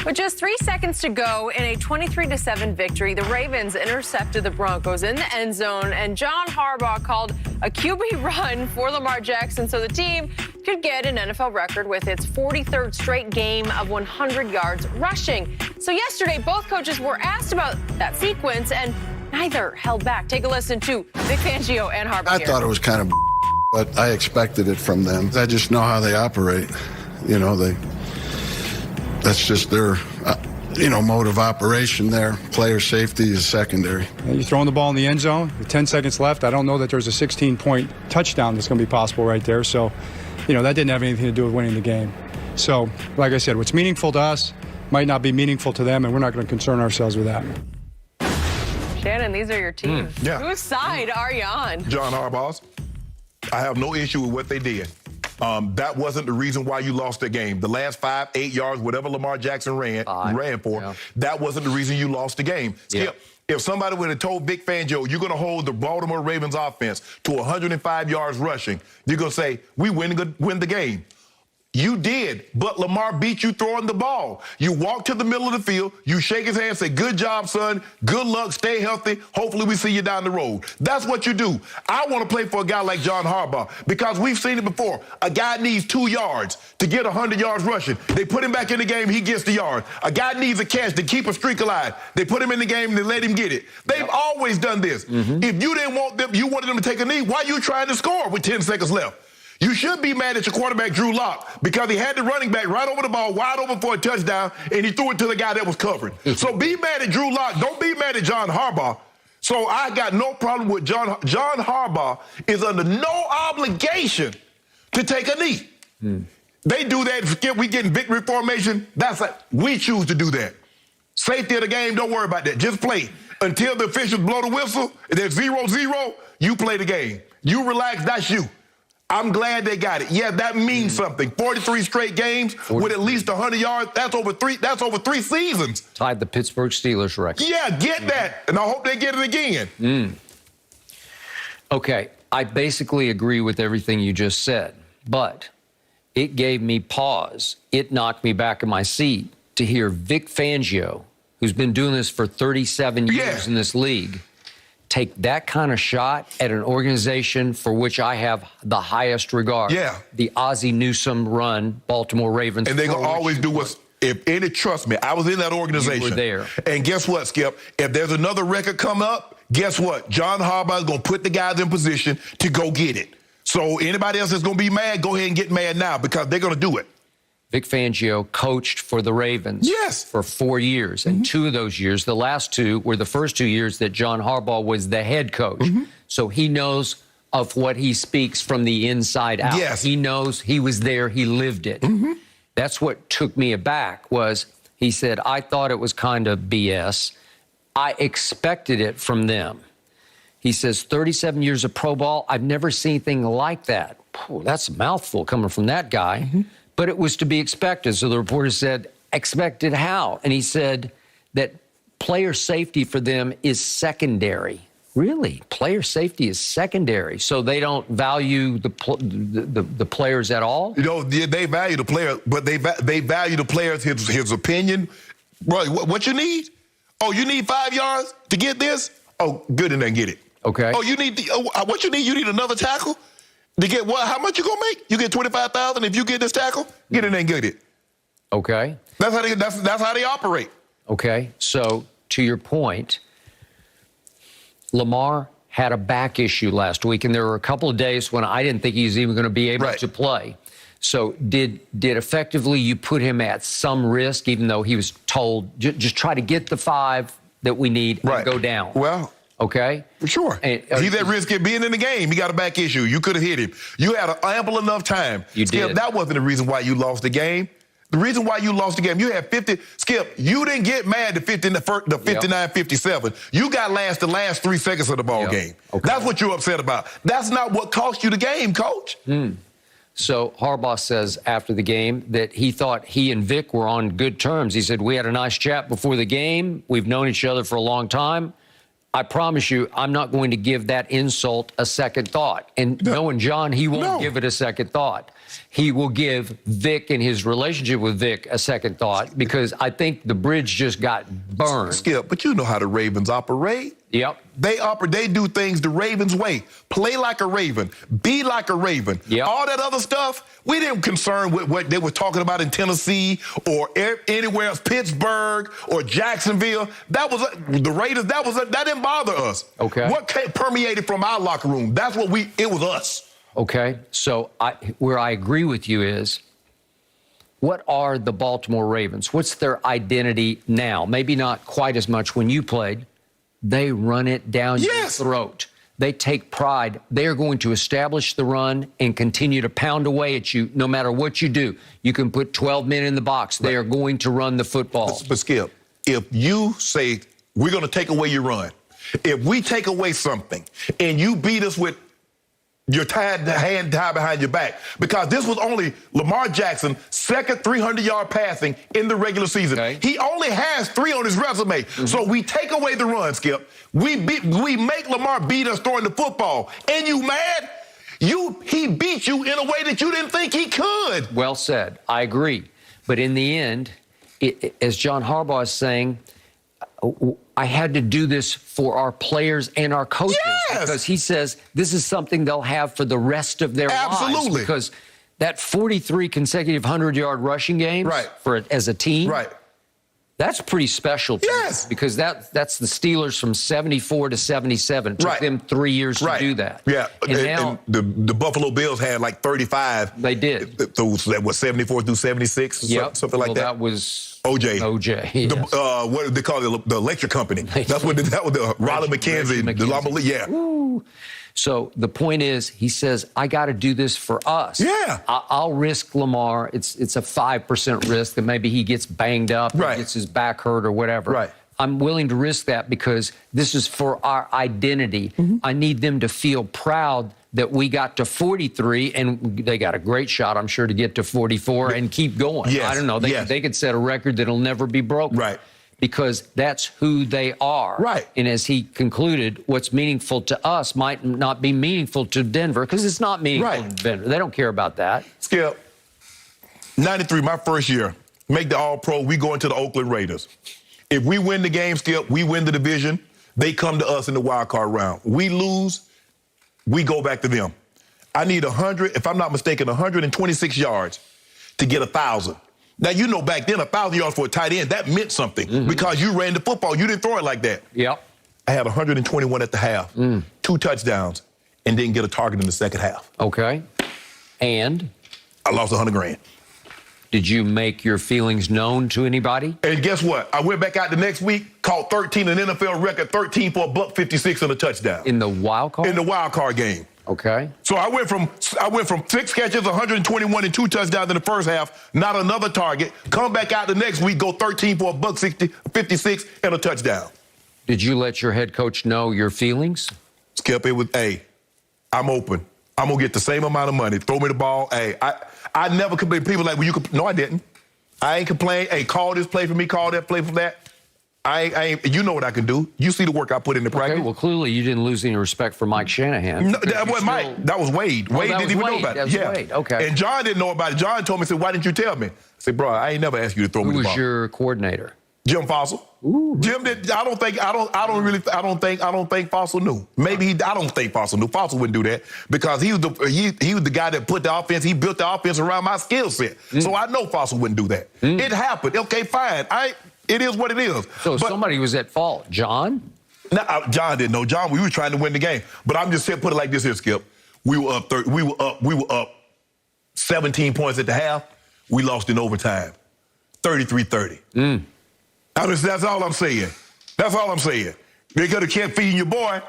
With just 3 seconds to go in a 23-7 victory, the Ravens intercepted the Broncos in the end zone, and John Harbaugh called a QB run for Lamar Jackson so the team could get an NFL record with its 43rd straight game of 100 yards rushing. So yesterday, both coaches were asked about that sequence, and neither held back. Take a listen to Vic Fangio and Harbaugh. I thought it was kind of, but I expected it from them. I just know how they operate. You know, that's just their, mode of operation there. Player safety is secondary. You're throwing the ball in the end zone with 10 seconds left. I don't know that there's a 16-point touchdown that's going to be possible right there. So, that didn't have anything to do with winning the game. So, like I said, what's meaningful to us might not be meaningful to them, and we're not going to concern ourselves with that. Shannon, these are your teams. Yeah. Whose side are you on? John Harbaugh's. I have no issue with what they did. That wasn't the reason why you lost the game. The last 5, 8 yards, whatever Lamar Jackson ran for, that wasn't the reason you lost the game. Skip, if somebody would have told Vic Fangio, you're going to hold the Baltimore Ravens offense to 105 yards rushing, you're going to say, we win the game. You did, but Lamar beat you throwing the ball. You walk to the middle of the field, you shake his hand, say, good job, son, good luck, stay healthy, hopefully we see you down the road. That's what you do. I want to play for a guy like John Harbaugh because we've seen it before. A guy needs 2 yards to get 100 yards rushing. They put him back in the game, he gets the yard. A guy needs a catch to keep a streak alive. They put him in the game and they let him get it. They've always done this. If you didn't want them, you wanted them to take a knee, why are you trying to score with 10 seconds left? You should be mad at your quarterback, Drew Lock, because he had the running back right over the ball, wide open for a touchdown, and he threw it to the guy that was covered. So be mad at Drew Lock. Don't be mad at John Harbaugh. So I got no problem with John Harbaugh is under no obligation to take a knee. They do that. Skip, we getting victory formation. That's like, we choose to do that. Safety of the game, don't worry about that. Just play. Until the officials blow the whistle, there's 0-0, you play the game. You relax, that's you. I'm glad they got it. Yeah, that means something. 43 straight games with at least 100 yards. That's over 3 seasons. Tied the Pittsburgh Steelers record. Yeah, get that. And I hope they get it again. Okay, I basically agree with everything you just said, but it gave me pause. It knocked me back in my seat to hear Vic Fangio, who's been doing this for 37 years in this league, take that kind of shot at an organization for which I have the highest regard. Yeah. The Ozzie Newsome run Baltimore Ravens. And they're going to always do what's, trust me, I was in that organization. You were there. And guess what, Skip? If there's another record come up, guess what? John Harbaugh is going to put the guys in position to go get it. So anybody else that's going to be mad, go ahead and get mad now because they're going to do it. Vic Fangio coached for the Ravens for 4 years. And 2 of those years, the last 2, were the first 2 years that John Harbaugh was the head coach. So he knows of what he speaks from the inside out. He knows, he was there, he lived it. That's what took me aback was he said, I thought it was kind of BS. I expected it from them. He says, 37 years of pro ball, I've never seen anything like that. That's a mouthful coming from that guy. But it was to be expected. So the reporter said, expected how? And he said that player safety for them is secondary. Really? Player safety is secondary. So they don't value the players at all? They value the player, but they value the player's his opinion. Bro, what you need? Oh, you need 5 yards to get this? Oh, good, and then get it. Okay. Oh, you need what you need? You need another tackle? To get what? How much you gonna make? You get $25,000 if you get this tackle. Get in and get it. Okay. That's how they operate. Okay. So to your point, Lamar had a back issue last week, and there were a couple of days when I didn't think he was even going to be able to play. So did effectively you put him at some risk, even though he was told just try to get the 5 that we need and go down? Well. Okay? For sure. He's at risk of being in the game. He got a back issue. You could have hit him. You had ample enough time. You did. That wasn't the reason why you lost the game. The reason why you lost the game, you had 50. Skip, you didn't get mad to 59-57. You got the last 3 seconds of the ball game. Okay. That's what you're upset about. That's not what cost you the game, Coach. So Harbaugh says after the game that he thought he and Vic were on good terms. He said, we had a nice chat before the game. We've known each other for a long time. I promise you, I'm not going to give that insult a second thought. And knowing John, he won't give it a second thought. he will give Vic and his relationship with Vic a second thought, because I think the bridge just got burned. Skip, but you know how the Ravens operate. Yep. They do things the Ravens way. Play like a Raven. Be like a Raven. Yep. All that other stuff, we didn't concern with what they were talking about in Tennessee or anywhere else, Pittsburgh or Jacksonville. That was the Raiders. That didn't bother us. Okay. What permeated from our locker room? That's what it was us. Okay. So where I agree with you is, what are the Baltimore Ravens? What's their identity now? Maybe not quite as much when you played. They run it down your throat. They take pride. They are going to establish the run and continue to pound away at you no matter what you do. You can put 12 men in the box. They are going to run the football. But Skip, if you say, we're going to take away your run, if we take away something and you beat us with your hand tied behind your back, because this was only Lamar Jackson's second 300-yard passing in the regular season. Okay. He only has 3 on his resume. Mm-hmm. So we take away the run, Skip. We make Lamar beat us throwing the football. And you mad? He beat you in a way that you didn't think he could. Well said. I agree. But in the end, as John Harbaugh is saying, I had to do this for our players and our coaches, because he says this is something they'll have for the rest of their lives. Because that 43 consecutive 100-yard rushing games as a team, that's pretty special to me, because that's the Steelers from 74 to 77. It took them 3 years to do that. Yeah, and now the Buffalo Bills had like 35. They did. That was 74 through 76, something like that. That was OJ. Yes. What did they call it? The electric company. That was the Ronald McKenzie. Yeah. Woo. So the point is, he says, I got to do this for us. Yeah. I'll risk Lamar. It's a 5% risk that maybe he gets banged up, or gets his back hurt or whatever. Right. I'm willing to risk that because this is for our identity. Mm-hmm. I need them to feel proud that we got to 43, and they got a great shot, I'm sure, to get to 44 and keep going. Yes. I don't know. They could set a record that'll never be broken. Right. Because that's who they are. Right. And as he concluded, what's meaningful to us might not be meaningful to Denver, because it's not meaningful to Denver. They don't care about that. Skip, 93, my first year, make the All-Pro, we go into the Oakland Raiders. If we win the game, Skip, we win the division, they come to us in the wild card round. We lose, we go back to them. I need 100, if I'm not mistaken, 126 yards to get 1,000. Now, you know, back then, 1,000 yards for a tight end, that meant something because you ran the football. You didn't throw it like that. Yep. I had 121 at the half, 2 touchdowns, and didn't get a target in the second half. Okay. And? I lost $100,000. Did you make your feelings known to anybody? And guess what? I went back out the next week, caught 13, an NFL record, 13 for $156 and a touchdown. In the wild card? In the wild card game. Okay. So I went from 6 catches, 121 and 2 touchdowns in the first half, not another target. Come back out the next week, go 13 for $156 and a touchdown. Did you let your head coach know your feelings? Skip, it was, hey, I'm open. I'm going to get the same amount of money. Throw me the ball. Hey, I never complain. People like, well, you could. No, I didn't. I ain't complain. Hey, call this play for me, call that play for that. I ain't, you know what I can do. You see the work I put in the practice. Okay, well, clearly you didn't lose any respect for Mike Shanahan. No, that wasn't Mike. That was Wade. Wade didn't even know about it. That was Wade. Okay. And John didn't know about it. John told me, said, why didn't you tell me? I said, bro, I ain't never asked you to throw me the ball. Who was your coordinator? Jim Fossil. Ooh. Jim did. I don't think Fossil knew. Maybe I don't think Fossil knew. Fossil wouldn't do that because he was the guy that put the offense. He built the offense around my skill set. So I know Fossil wouldn't do that. It happened. Okay, fine. It is what it is. So somebody was at fault. John? No, John didn't know. John, we were trying to win the game. But I'm just saying, put it like this here, Skip. We were up 17 points at the half. We lost in overtime. 33-30. That's all I'm saying. That's all I'm saying. They could have kept feeding your boy.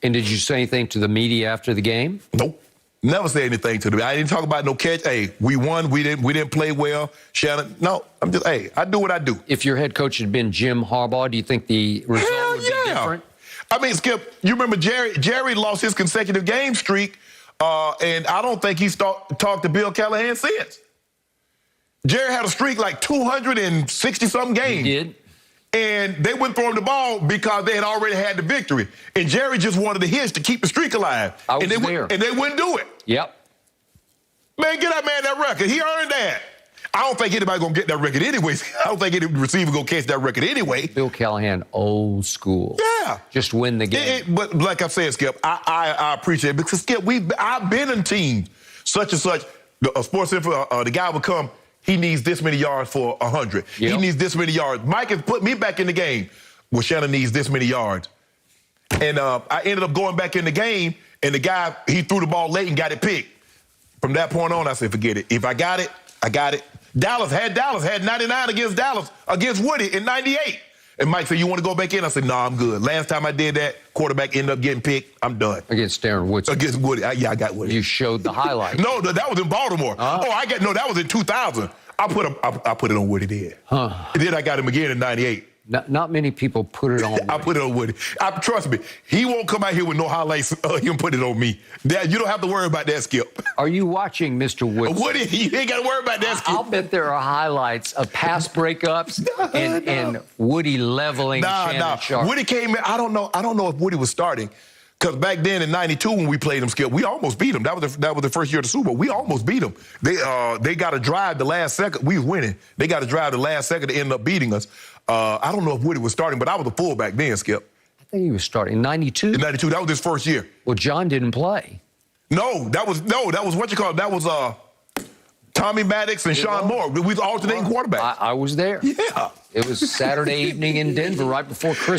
And did you say anything to the media after the game? Nope. Never say anything to them. I didn't talk about no catch. Hey, we won. We didn't play well. Shannon. No, I'm just, hey, I do what I do. If your head coach had been Jim Harbaugh, do you think the result would be different? I mean, Skip, you remember Jerry lost his consecutive game streak, and I don't think he's talked to Bill Callahan since. Jerry had a streak like 260-something games. He did. And they wouldn't throw him the ball because they had already had the victory. And Jerry just wanted the hits to keep the streak alive. I was there. And they wouldn't do it. Yep. Man, get that man that record. He earned that. I don't think anybody's going to get that record anyways. I don't think any receiver going to catch that record anyway. Bill Callahan, old school. Yeah. Just win the game. But like I said, Skip, I appreciate it because, Skip, I've been in teams such and such. A sports info, the guy would come, he needs this many yards for 100. Yep. He needs this many yards. Mike has put me back in the game. Well, Shannon needs this many yards. And I ended up going back in the game, and the guy, he threw the ball late and got it picked. From that point on, I said, forget it. If I got it, I got it. Dallas had 99 against Woody in 98. And Mike said, you want to go back in? I said, no, I'm good. Last time I did that, quarterback ended up getting picked. I'm done. Against Darren Woodson. Against Woody. I got Woody. You showed the highlight. No, that was in Baltimore. That was in 2000. I put it on Woody then. And then I got him again in 98. Not many people put it on Woody. I put it on Woody. Trust me, he won't come out here with no highlights. He'll put it on me. You don't have to worry about that, Skip. Are you watching Mr. Woodson? Woody, you ain't got to worry about that, Skip. I'll bet there are highlights of pass breakups and Woody leveling Shannon Sharpe. Woody came in. I don't know if Woody was starting. Because back then in 92 when we played them, Skip, we almost beat them. That was the first year of the Super Bowl. We almost beat them. They got to drive the last second. We was winning. They got to drive the last second to end up beating us. I don't know if Woody was starting, but I was a fullback then, Skip. I think he was starting in 92. In 92, that was his first year. Well, John didn't play. No, that was what you call it. That was Tommy Maddox and Sean Moore. We was alternating quarterbacks. I was there. Yeah. It was Saturday evening in Denver right before Christmas.